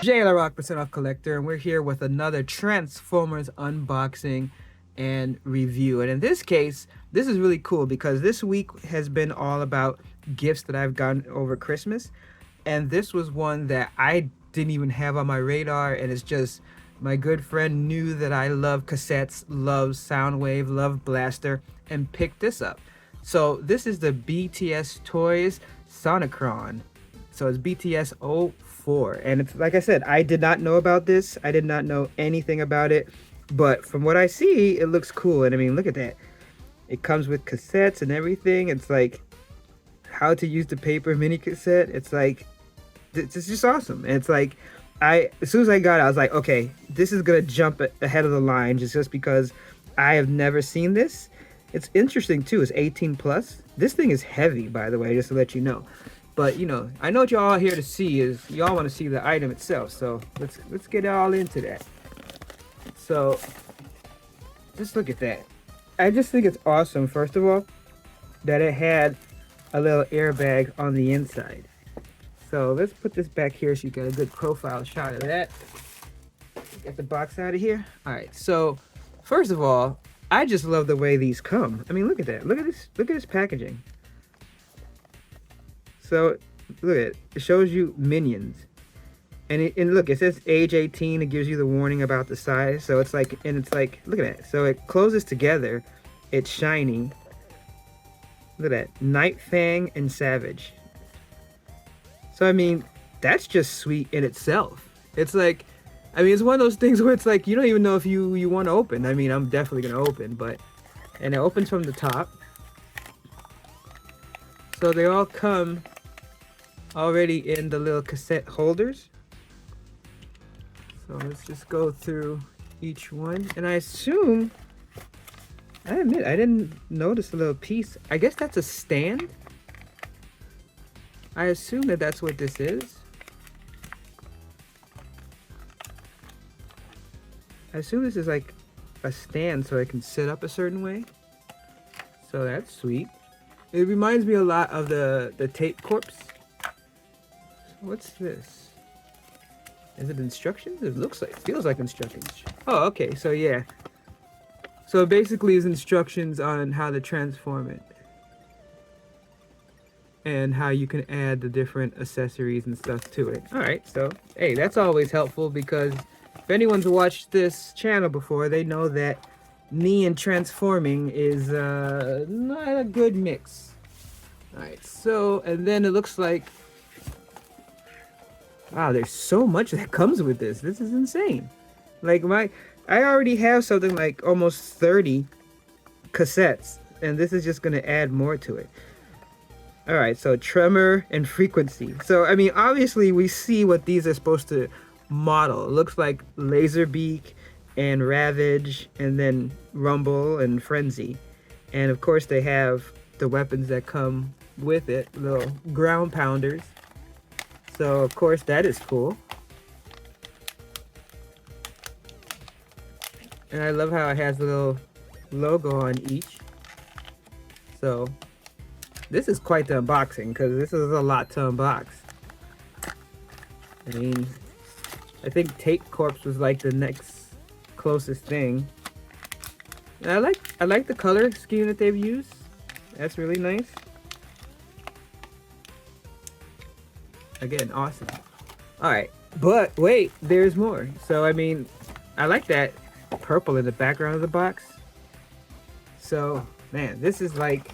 Jay La Rock percent off collector, and we're here with another Transformers unboxing and review. And in this case, this is really cool because this week has been all about gifts that I've gotten over Christmas, and this was one that I didn't even have on my radar, and it's just my good friend knew that I love cassettes, love Soundwave, love Blaster, and picked this up. So this is the BTS Toys Sonicron. So it's BTS-04, and it's like I said, I did not know about this. I did not know anything about it, but from what I see, it looks cool. And I mean, look at that. It comes with cassettes and everything. It's like how to use the paper mini cassette. It's like it's just awesome. And it's like as soon as I got it, I was like, okay, this is gonna jump ahead of the line just because I have never seen this. It's interesting too. It's 18 plus. This thing is heavy, by the way, just to let you know. But you know, I know what y'all are here to see is y'all want to see the item itself. So let's get all into that. So just look at that. I just think it's awesome. First of all, that it had a little airbag on the inside. So let's put this back here so you get a good profile shot of that. Get the box out of here. All right. So first of all, I just love the way these come. I mean, look at that. Look at this. Look at this packaging. So look at it. It shows you minions, and look, it says age 18. It gives you the warning about the size. So it's like, and it's like, look at that. So it closes together. It's shiny. Look at that. Night Fang and Savage. So I mean, that's just sweet in itself. It's like, I mean, it's one of those things where it's like you don't even know if you want to open. I mean, I'm definitely gonna open, and it opens from the top. So they all come already in the little cassette holders. So let's just go through each one, and I admit I didn't notice a little piece. I guess that's a stand. I assume that that's what this is. I assume this is like a stand so I can sit up a certain way. So that's sweet. It reminds me a lot of the tape corps. What's this? Is it instructions? It looks like, feels like instructions. Oh, okay, so yeah. So basically it's instructions on how to transform it. And how you can add the different accessories and stuff to it. Alright, so hey, that's always helpful because if anyone's watched this channel before, they know that me and transforming is not a good mix. Alright, so, and then it looks like, wow, there's so much that comes with this. This is insane. Like I already have something like almost 30 cassettes, and this is just gonna add more to it. All right, so tremor and frequency. So, I mean, obviously we see what these are supposed to model. It looks like Laserbeak and Ravage and then Rumble and Frenzy. And of course they have the weapons that come with it, little ground pounders. So, of course, that is cool. And I love how it has a little logo on each. So this is quite the unboxing because this is a lot to unbox. I mean, I think Tape Corps was like the next closest thing. And I like the color scheme that they've used. That's really nice. Again, awesome. All right, but wait, there's more. So I mean, I like that purple in the background of the box. So man, this is like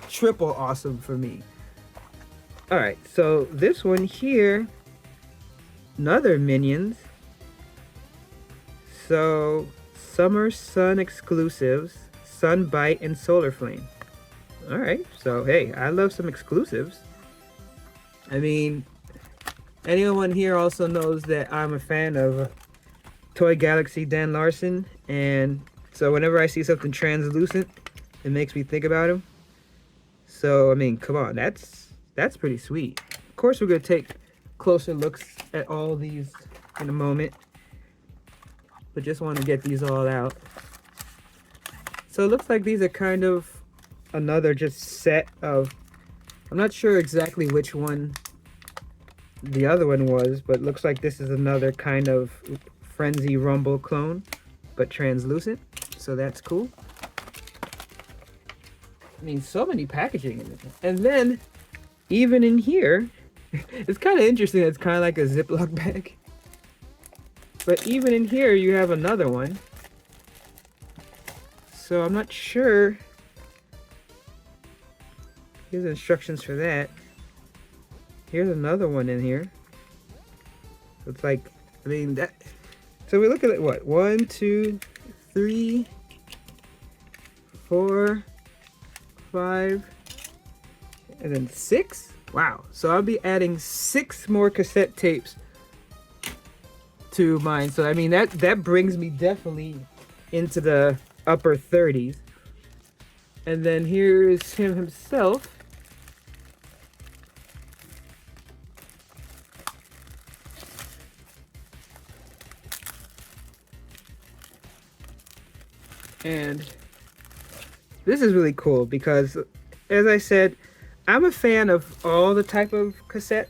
triple awesome for me. All right, so this one here, another Minions. So Summer Sun exclusives, Sunbite and Solar Flame. All right, so hey, I love some exclusives. I mean, anyone here also knows that I'm a fan of Toy Galaxy Dan Larson, and so whenever I see something translucent, it makes me think about him. So I mean, come on, that's pretty sweet. Of course, we're gonna take closer looks at all these in a moment, but just want to get these all out. So it looks like these are kind of another just set of, I'm not sure exactly which one the other one was, but looks like this is another kind of Frenzy Rumble clone, but translucent, so that's cool. I mean, so many packaging in it. And then, even in here, it's kind of interesting, it's kind of like a Ziploc bag. But even in here, you have another one. So I'm not sure. Here's instructions for that. Here's another one in here. So it's like, I mean, that. So we look at it, what? 1, 2, 3, 4, 5, and then 6. Wow. So I'll be adding 6 more cassette tapes to mine. So I mean, that brings me definitely into the upper 30s. And then here's him himself. And this is really cool because, as I said, I'm a fan of all the type of cassettes.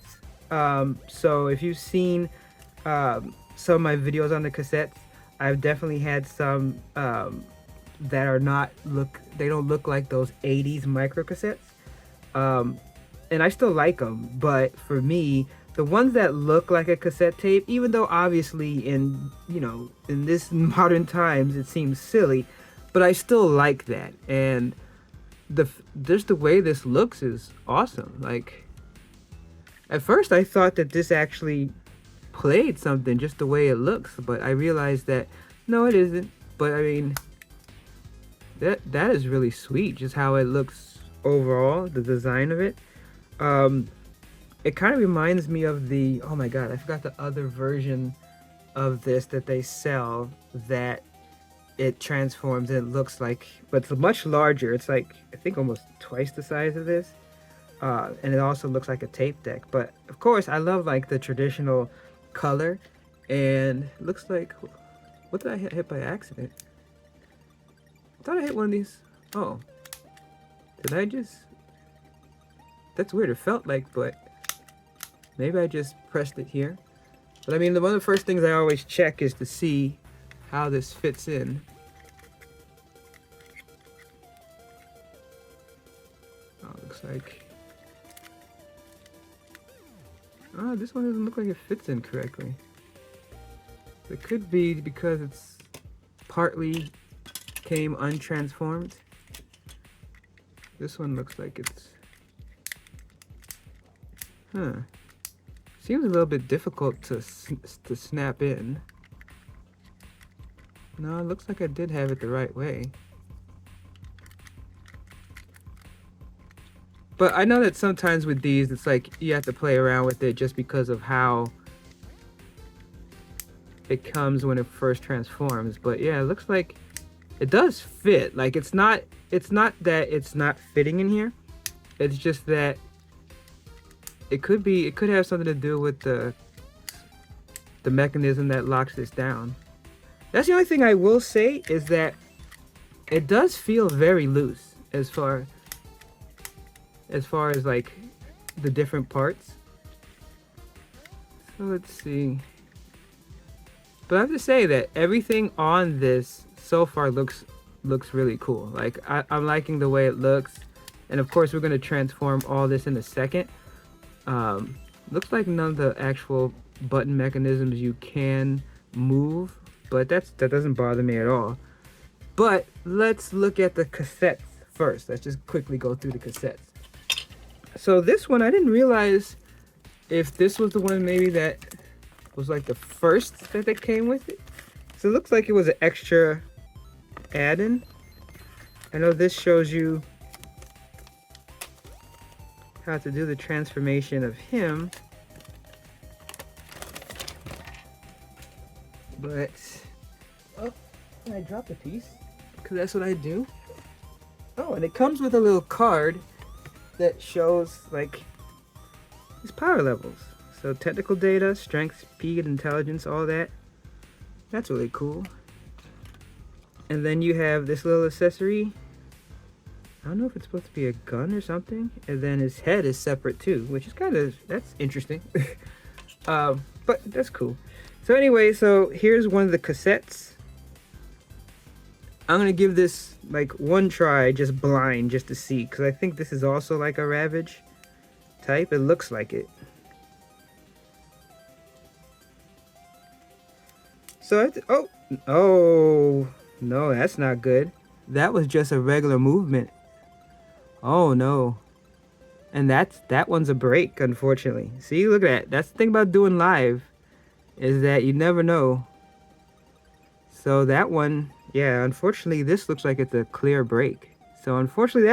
So if you've seen some of my videos on the cassettes, I've definitely had some that are not they don't look like those 80s micro cassettes. And I still like them, but for me, the ones that look like a cassette tape, even though obviously in this modern times it seems silly, but I still like that. And just the way this looks is awesome. Like, at first I thought that this actually played something just the way it looks, but I realized that no, it isn't. But I mean, that is really sweet, just how it looks overall, the design of it. It kind of reminds me of the, oh my god, I forgot the other version of this that they sell, that it transforms and it looks like, but it's much larger. It's like, I think almost twice the size of this. And it also looks like a tape deck. But of course, I love like the traditional color. And it looks like, what did I hit by accident? I thought I hit one of these. Oh, did I just? That's weird. It felt like, but maybe I just pressed it here. But I mean, one of the first things I always check is to see how this fits in. Oh, looks like, oh, this one doesn't look like it fits in correctly. It could be because it's partly came untransformed. This one looks like it's, seems a little bit difficult to snap in. No, it looks like I did have it the right way. But I know that sometimes with these, it's like you have to play around with it just because of how it comes when it first transforms. But yeah, it looks like it does fit. Like, it's not that it's not fitting in here. It's just that it could have something to do with the mechanism that locks this down. That's the only thing I will say, is that it does feel very loose as far as like the different parts. So let's see. But I have to say that everything on this so far looks really cool. Like, I'm liking the way it looks. And of course, we're going to transform all this in a second. Looks like none of the actual button mechanisms you can move, but that doesn't bother me at all. But let's look at the cassettes first. Let's just quickly go through the cassettes. So this one, I didn't realize if this was the one maybe that was like the first that came with it. So it looks like it was an extra add-in. I know this shows you how to do the transformation of him. But, oh, I dropped a piece, because that's what I do. Oh, and it comes with a little card that shows like his power levels. So technical data, strength, speed, intelligence, all that. That's really cool. And then you have this little accessory. I don't know if it's supposed to be a gun or something. And then his head is separate too, which is that's interesting. But that's cool. So anyway, so here's one of the cassettes. I'm gonna give this like one try, just blind, just to see, because I think this is also like a Ravage type. It looks like it. So I have to, oh no, that's not good. That was just a regular movement. Oh no. And that one's a break, unfortunately. See, look at that. That's the thing about doing live, is that you never know. So that one, yeah, unfortunately this looks like it's a clear break. So unfortunately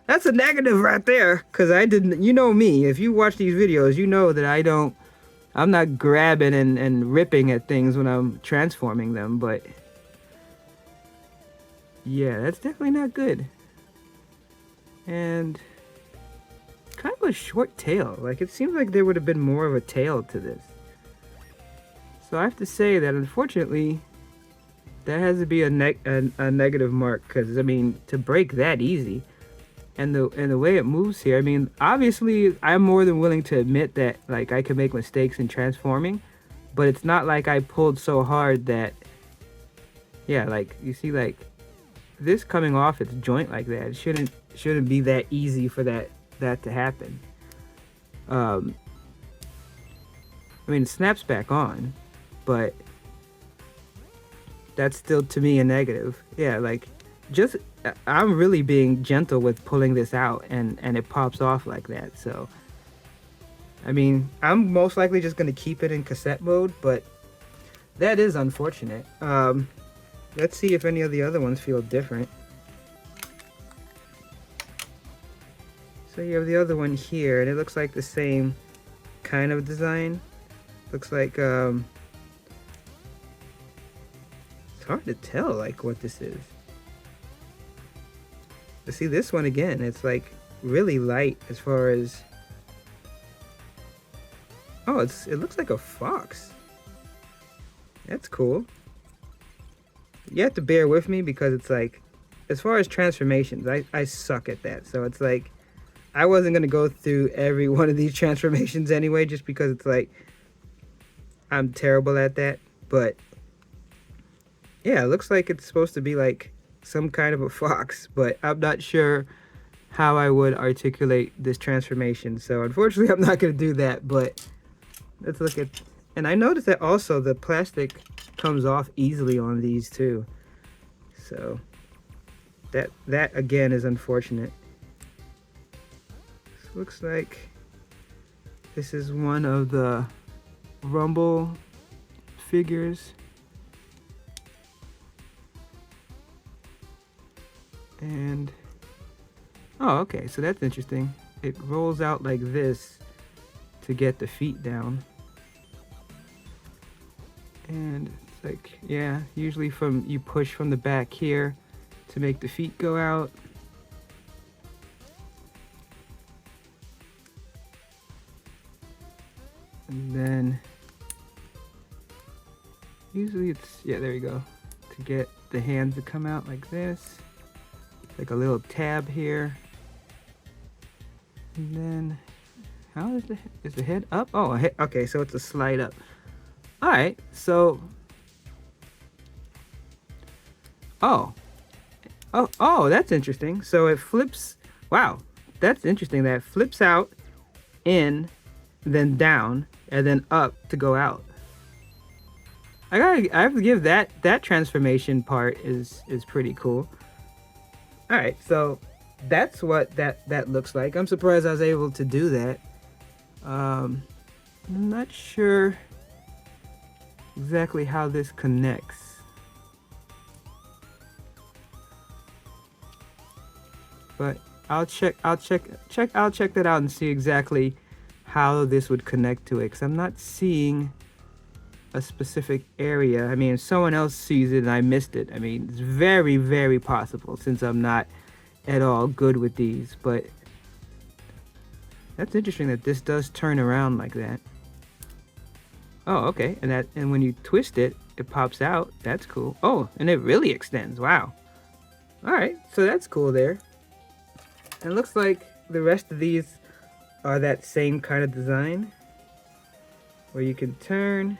that's a negative right there, because I didn't, you know me, if you watch these videos, you know that I'm not grabbing and ripping at things when I'm transforming them, but yeah, that's definitely not good. And kind of a short tail. Like, it seems like there would have been more of a tail to this. So I have to say that unfortunately that has to be a negative mark, because I mean, to break that easy and the way it moves here, I mean, obviously I'm more than willing to admit that like I can make mistakes in transforming, but it's not like I pulled so hard that, yeah, like you see, like this coming off its joint like that, it shouldn't be that easy for that to happen. I mean, it snaps back on, but that's still to me a negative. Yeah, like just I'm really being gentle with pulling this out, and it pops off like that. So I mean, I'm most likely just gonna keep it in cassette mode, but that is unfortunate. Let's see if any of the other ones feel different. So you have the other one here, and it looks like the same kind of design. Looks like it's hard to tell like what this is. But see this one again, it's like really light as far as, oh, it looks like a fox. That's cool. You have to bear with me because it's like, as far as transformations, I suck at that. So it's like, I wasn't going to go through every one of these transformations anyway, just because it's like, I'm terrible at that. But yeah, it looks like it's supposed to be like some kind of a fox, but I'm not sure how I would articulate this transformation. So unfortunately, I'm not going to do that, but let's look at, and I noticed that also the plastic comes off easily on these too. So that again is unfortunate. This looks like this is one of the Rumble figures. And oh, okay, so that's interesting. It rolls out like this to get the feet down. And it's like, yeah, usually you push from the back here to make the feet go out. And then usually it's, yeah, there you go, to get the hands to come out like this. Like a little tab here. And then how is the head up? Oh, okay, so it's a slide up. All right, so oh, that's interesting. So it flips. Wow, that's interesting. That flips out, in, then down, and then up to go out. I have to give that transformation part is pretty cool. All right, so that's what that looks like. I'm surprised I was able to do that. I'm not sure exactly how this connects. But I'll check that out and see exactly how this would connect to it, 'cause I'm not seeing a specific area. I mean, if someone else sees it and I missed it, I mean, it's very, very possible, since I'm not at all good with these. But that's interesting that this does turn around like that. Oh, okay. And when you twist it, it pops out. That's cool. Oh, and it really extends. Wow. All right, so that's cool there. And it looks like the rest of these are that same kind of design, where you can turn,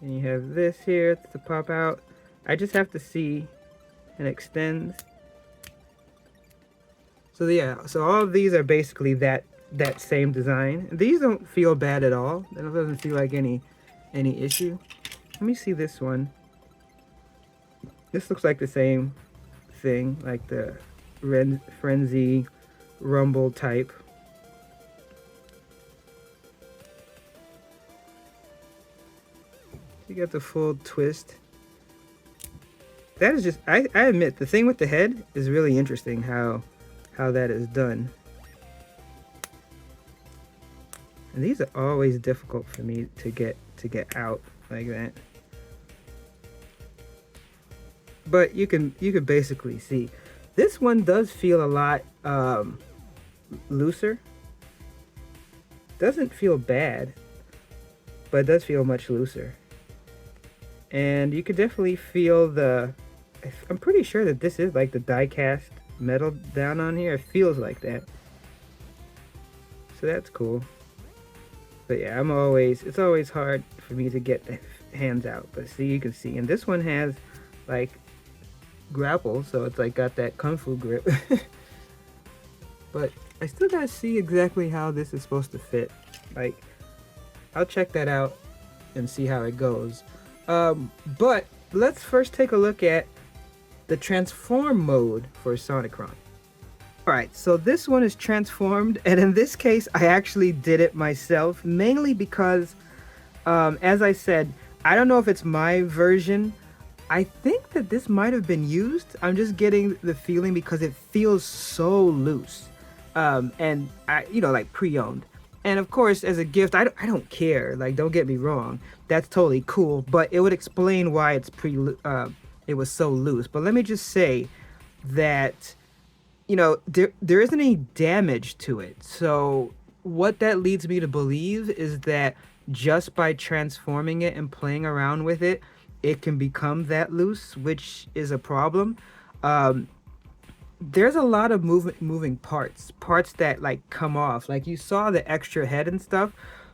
and you have this here to pop out. I just have to see and extend. So yeah, so all of these are basically that same design. These don't feel bad at all. It doesn't feel like any issue. Let me see this one. This looks like the same thing, like the Frenzy Rumble type. You got the full twist. That is just, I admit, the thing with the head is really interesting how that is done. And these are always difficult for me to get out like that. But you can basically see. This one does feel a lot looser. Doesn't feel bad, but it does feel much looser. And you could definitely feel the, I'm pretty sure that this is like the die cast metal down on here. It feels like that. So that's cool. But yeah, it's always hard for me to get the hands out. But see, you can see. And this one has like grapple, so it's like got that kung fu grip. But I still gotta see exactly how this is supposed to fit. Like, I'll check that out and see how it goes. But let's first take a look at the transform mode for Sonicron. Alright, so this one is transformed, and in this case I actually did it myself, mainly because, as I said, I don't know if it's my version. I think that this might have been used. I'm just getting the feeling because it feels so loose. And I, like pre-owned. And of course, as a gift, I don't care. Like, don't get me wrong. That's totally cool. But it would explain why it's it was so loose. But let me just say that, there isn't any damage to it. So what that leads me to believe is that just by transforming it and playing around with it, it can become that loose, which is a problem. There's a lot of moving parts that like come off. Like you saw the extra head and stuff,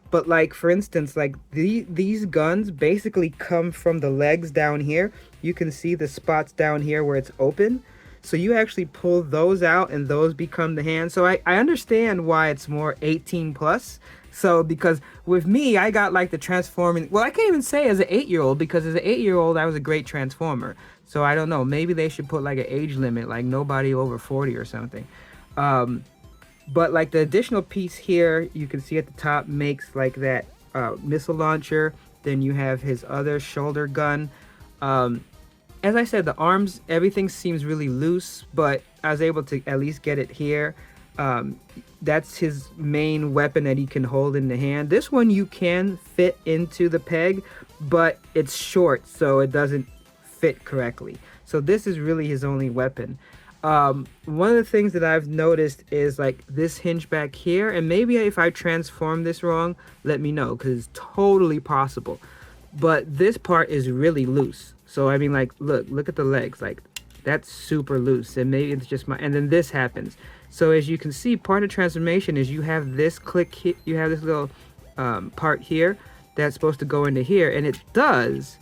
but like for instance, like these guns basically come from the legs down here. You can see the spots down here where it's open. So you actually pull those out and those become the hands. So I understand why it's more 18 plus. So because with me, I got like the transforming, well, I can't even say as an 8-year-old, because as an 8-year-old, I was a great transformer. So I don't know, maybe they should put like an age limit, like nobody over 40 or something. But like the additional piece here, you can see at the top makes like that missile launcher. Then you have his other shoulder gun. As I said, the arms, everything seems really loose, but I was able to at least get it here. That's his main weapon that he can hold in the hand. This one you can fit into the peg, but it's short, so it doesn't fit correctly. So this is really his only weapon. One of the things that I've noticed is like this hinge back here, and maybe if I transform this wrong, let me know, because it's totally possible. But this part is really loose. So I mean, like, look at the legs, like that's super loose, and maybe it's just and then this happens. So as you can see, part of transformation is you have this click here, you have this little part here that's supposed to go into here, and it does,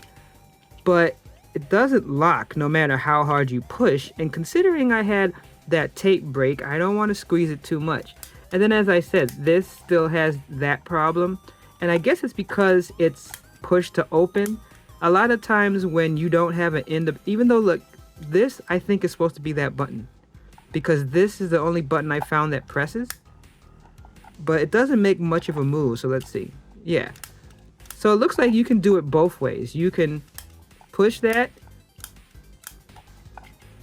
but it doesn't lock no matter how hard you push. And considering I had that tape break, I don't want to squeeze it too much. And then as I said, this still has that problem, and I guess it's because it's pushed to open. A lot of times when you don't have an end of, even though look, this I think is supposed to be that button, because this is the only button I found that presses, but it doesn't make much of a move. So let's see. Yeah, so it looks like you can do it both ways. You can push that,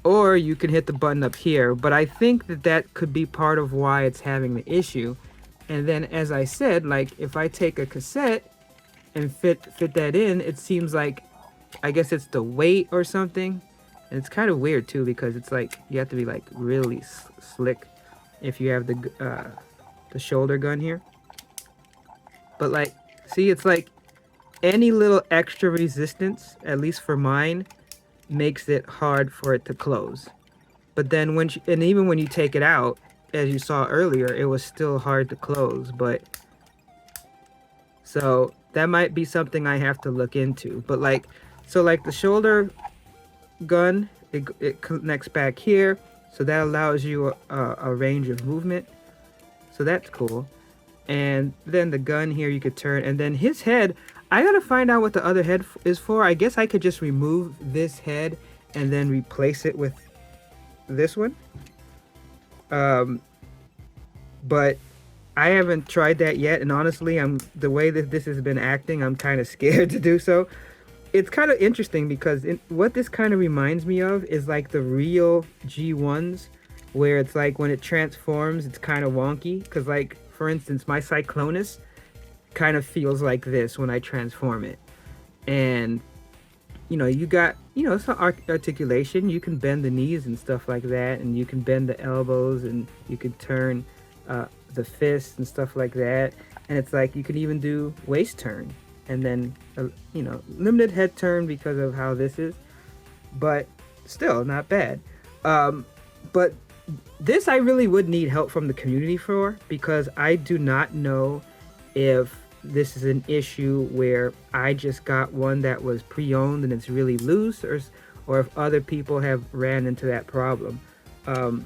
or you can hit the button up here, but I think that could be part of why it's having the issue. And then as I said, like if I take a cassette and fit that in, it seems like, I guess it's the weight or something. And it's kind of weird too, because it's like you have to be like really slick if you have the shoulder gun here. But like, see, it's like any little extra resistance, at least for mine, makes it hard for it to close. But then and even when you take it out, as you saw earlier, it was still hard to close. But so that might be something I have to look into. But like, so like the shoulder gun, it connects back here, so that allows you a range of movement. So that's cool. And then the gun here you could turn, and then his head, I gotta find out what the other head is for. I guess I could just remove this head and then replace it with this one. But I haven't tried that yet, and honestly, the way that this has been acting, I'm kind of scared to do so. It's kind of interesting because what this kind of reminds me of is like the real G1s, where it's like when it transforms, it's kind of wonky. Because like, for instance, my Cyclonus kind of feels like this when I transform it. And, you know, you got, you know, some articulation. You can bend the knees and stuff like that. And you can bend the elbows, and you can turn the fists and stuff like that. And it's like you can even do waist turn. And then, you know, limited head turn because of how this is. But still, not bad. But this I really would need help from the community for, because I do not know if this is an issue where I just got one that was pre-owned and it's really loose, or if other people have ran into that problem. And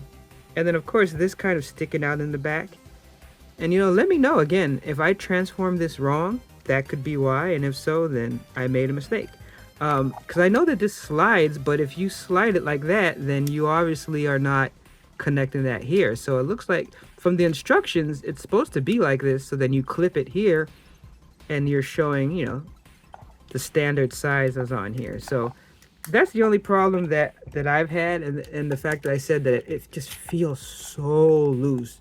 then, of course, this kind of sticking out in the back. And, you know, let me know, again, if I transform this wrong, that could be why, and if so, then I made a mistake. Because I know that this slides, but if you slide it like that, then you obviously are not connecting that here. So it looks like from the instructions, it's supposed to be like this, so then you clip it here, and you're showing, you know, the standard size is on here. So that's the only problem that I've had, and the fact that I said that it just feels so loose.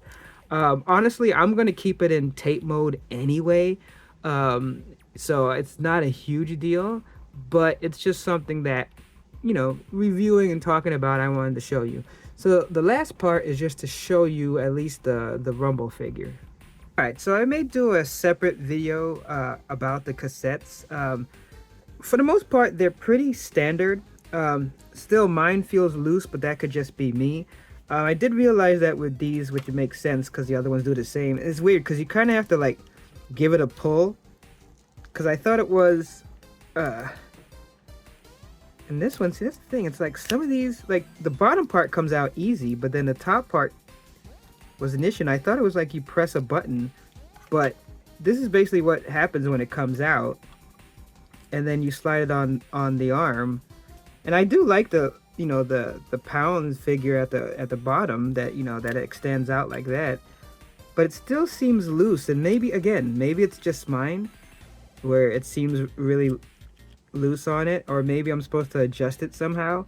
Honestly, I'm going to keep it in tape mode anyway. So it's not a huge deal, but it's just something that, you know, reviewing and talking about, I wanted to show you. So the last part is just to show you at least the rumble figure. All right, so I may do a separate video about the cassettes. For the most part, they're pretty standard. Still, mine feels loose, but that could just be me. I did realize that with these, which makes sense because the other ones do the same. It's weird because you kind of have to like give it a pull, because I thought it was and this one, see, that's the thing, it's like some of these, like the bottom part comes out easy, but then the top part was an issue. And I thought it was like you press a button, but this is basically what happens when it comes out, and then you slide it on the arm. And I do like the, you know, the pound figure at the bottom, that, you know, that it extends out like that. But it still seems loose, and maybe it's just mine, where it seems really loose on it, or maybe I'm supposed to adjust it somehow.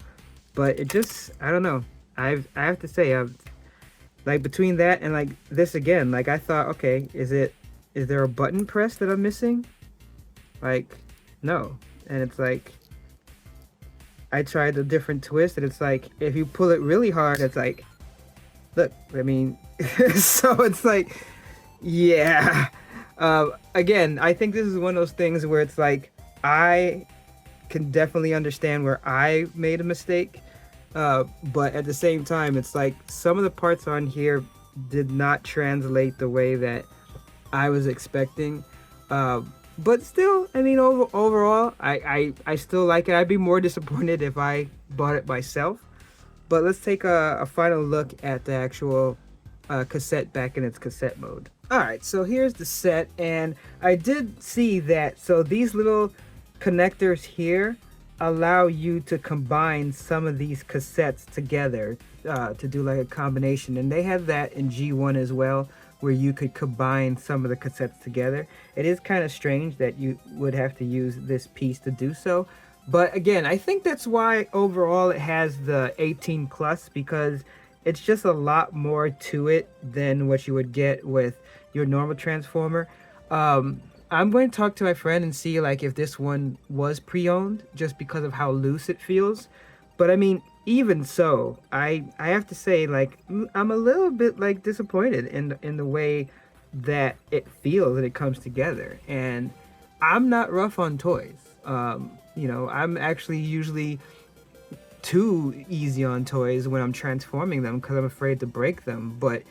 But it just, I don't know. I have to say, like between that and like this again, like I thought, okay, is there a button press that I'm missing? Like, no. And it's like, I tried a different twist, and it's like, if you pull it really hard, it's like, look, I mean, so it's like, yeah. Again, I think this is one of those things where it's like, I can definitely understand where I made a mistake. But at the same time, it's like some of the parts on here did not translate the way that I was expecting. But still, I mean, overall, I still like it. I'd be more disappointed if I bought it myself. But let's take a final look at the actual cassette back in its cassette mode. Alright, so here's the set, and I did see that, so these little connectors here allow you to combine some of these cassettes together to do like a combination, and they have that in G1 as well, where you could combine some of the cassettes together. It is kind of strange that you would have to use this piece to do so, but again, I think that's why overall it has the 18 plus, because it's just a lot more to it than what you would get with your normal transformer. I'm going to talk to my friend and see like if this one was pre-owned, just because of how loose it feels. But I mean, even so, I have to say, like, I'm a little bit like disappointed in the way that it feels and it comes together. And I'm not rough on toys. You know, I'm actually usually too easy on toys when I'm transforming them because I'm afraid to break them. But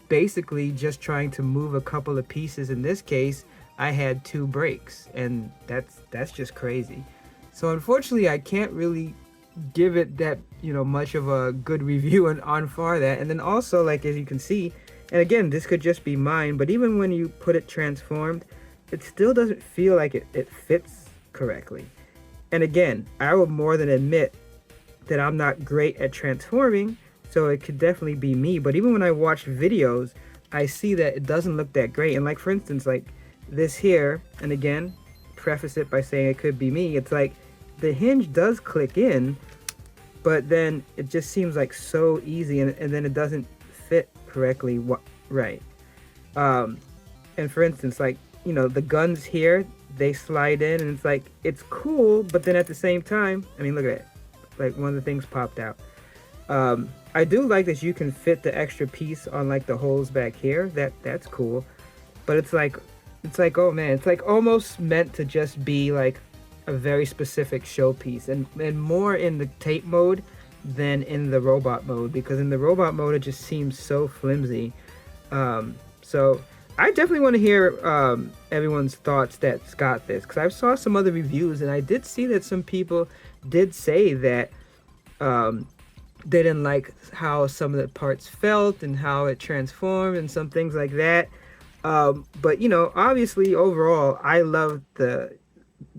basically just trying to move a couple of pieces, in this case I had 2 breaks, and that's just crazy. So unfortunately I can't really give it that, much of a good review on for that. And then also, like, as you can see, and again, this could just be mine, but even when you put it transformed, it still doesn't feel like it fits correctly. And again, I will more than admit that I'm not great at transforming, so it could definitely be me. But even when I watch videos, I see that it doesn't look that great. And like, for instance, like this here, and again, preface it by saying it could be me, it's like the hinge does click in, but then it just seems like so easy, and then it doesn't fit correctly right. And for instance, like, the guns here, they slide in, and it's like, it's cool, but then at the same time, I mean, look at it, like one of the things popped out. I do like that you can fit the extra piece on like the holes back here. That's cool, but it's like, oh man, it's like almost meant to just be like a very specific showpiece, and more in the tape mode than in the robot mode, because in the robot mode it just seems so flimsy. So I definitely want to hear everyone's thoughts that's got this, because I saw some other reviews and I did see that some people did say that they didn't like how some of the parts felt and how it transformed and some things like that. But obviously overall I love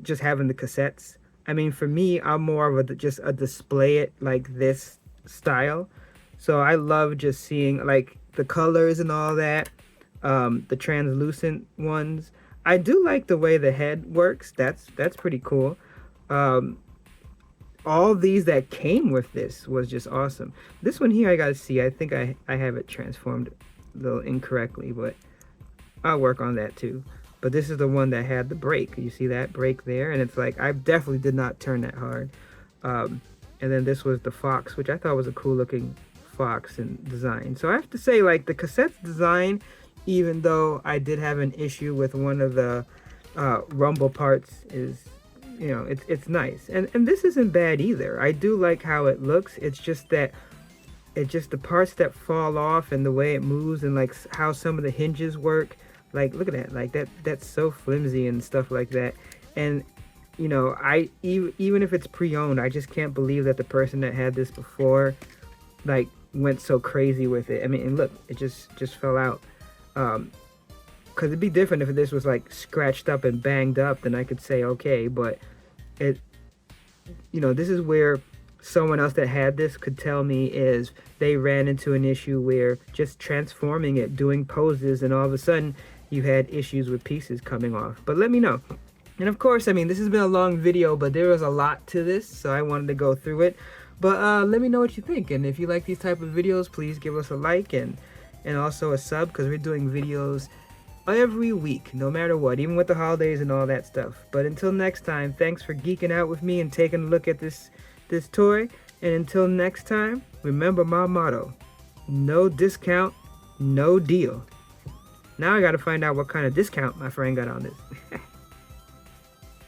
just having the cassettes. I mean, for me, I'm more of just a display it like this style. So I love just seeing like the colors and all that. The translucent ones. I do like the way the head works. That's pretty cool. All these that came with this was just awesome. This one here I gotta see. I think I have it transformed a little incorrectly, but I'll work on that too. But this is the one that had the brake. You see that brake there? And it's like, I definitely did not turn that hard. And then this was the fox, which I thought was a cool looking fox and design. So I have to say, like, the cassettes design, even though I did have an issue with one of the rumble parts, is, it's nice. And this isn't bad either. I do like how it looks. It's just that, the parts that fall off and the way it moves and like how some of the hinges work. Like, look at that, like that's so flimsy and stuff like that. And I even if it's pre-owned, I just can't believe that the person that had this before like went so crazy with it. I mean, and look, it just fell out. Because it'd be different if this was like scratched up and banged up, then I could say okay. But this is where someone else that had this could tell me is they ran into an issue where just transforming it, doing poses, and all of a sudden you had issues with pieces coming off. But let me know. And of course, I mean, this has been a long video, but there was a lot to this, so I wanted to go through it. But let me know what you think, and if you like these type of videos, please give us a like and also a sub, because we're doing videos every week, no matter what, even with the holidays and all that stuff. But until next time, thanks for geeking out with me and taking a look at this toy. And until next time, remember my motto: no discount, no deal. Now I gotta find out what kind of discount my friend got on this.